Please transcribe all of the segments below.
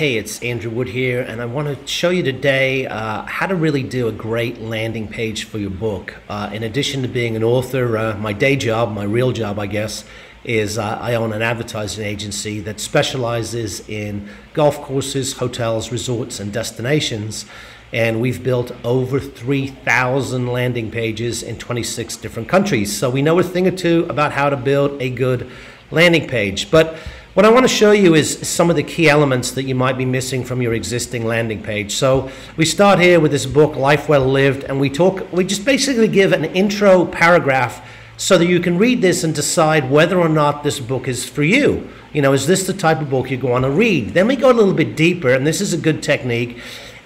Hey, it's Andrew Wood here, and I want to show you today how to really do a great landing page for your book. In addition to being an author, my day job, my real job, I guess, is I own an advertising agency that specializes in golf courses, hotels, resorts, and destinations. And we've built over 3,000 landing pages in 26 different countries. So we know a thing or two about how to build a good landing page. But what I want to show you is some of the key elements that you might be missing from your existing landing page. So we start here with this book, Life Well Lived, and we just basically give an intro paragraph so that you can read this and decide whether or not this book is for you. You know, is this the type of book you want to read? Then we go a little bit deeper, and this is a good technique,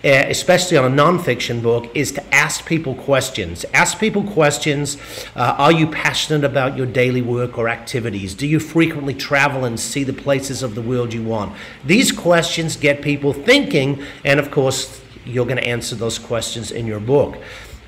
especially on a nonfiction book, is to ask people questions. Ask people questions. Are you passionate about your daily work or activities? Do you frequently travel and see the places of the world you want? These questions get people thinking, and of course, you're going to answer those questions in your book.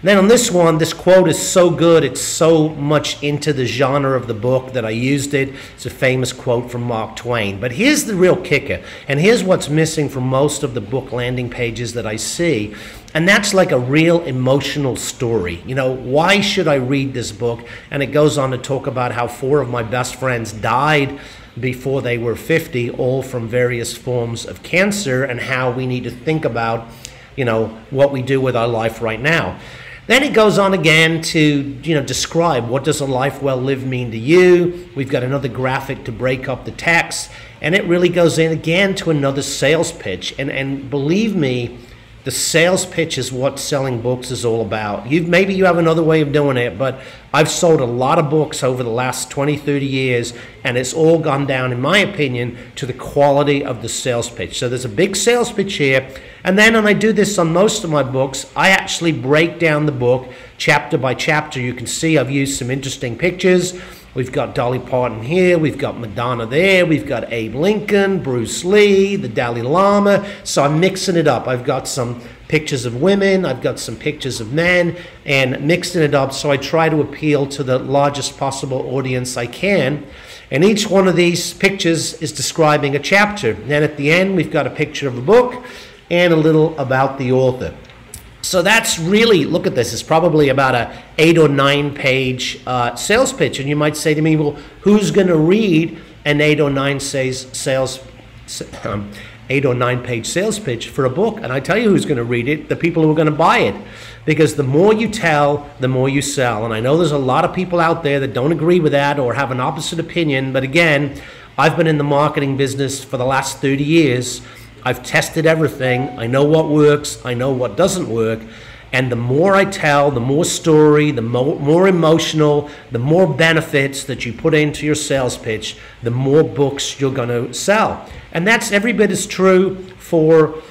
Then on this one, this quote is so good, it's so much into the genre of the book that I used it. It's a famous quote from Mark Twain. But here's the real kicker, and here's what's missing from most of the book landing pages that I see, and that's like a real emotional story. You know, why should I read this book? And it goes on to talk about how 4 of my best friends died before they were 50, all from various forms of cancer, and how we need to think about, you know, what we do with our life right now. Then it goes on again to, describe what does a life well lived mean to you. We've got another graphic to break up the text, and it really goes in again to another sales pitch. And believe me, the sales pitch is what selling books is all about. Maybe you have another way of doing it, but I've sold a lot of books over the last 20, 30 years, and it's all gone down, in my opinion, to the quality of the sales pitch. So there's a big sales pitch here, and then, and I do this on most of my books, I actually break down the book chapter by chapter. You can see I've used some interesting pictures. We've got Dolly Parton here, we've got Madonna there, we've got Abe Lincoln, Bruce Lee, the Dalai Lama. So I'm mixing it up. I've got some pictures of women, I've got some pictures of men, and mixing it up so I try to appeal to the largest possible audience I can. And each one of these pictures is describing a chapter. Then at the end, we've got a picture of a book and a little about the author. So that's really, look at this, it's probably about a 8 or 9 page sales pitch. And you might say to me, well, who's going to read an 8 or 9 page sales pitch for a book? And I tell you who's going to read it, the people who are going to buy it. Because the more you tell, the more you sell. And I know there's a lot of people out there that don't agree with that or have an opposite opinion. But again, I've been in the marketing business for the last 30 years. I've tested everything. I know what works. I know what doesn't work. And the more I tell, the more story, the more emotional, the more benefits that you put into your sales pitch, the more books you're going to sell. And that's every bit as true for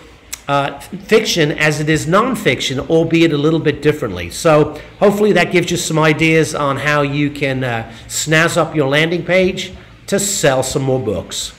fiction as it is nonfiction, albeit a little bit differently. So hopefully that gives you some ideas on how you can snazz up your landing page to sell some more books.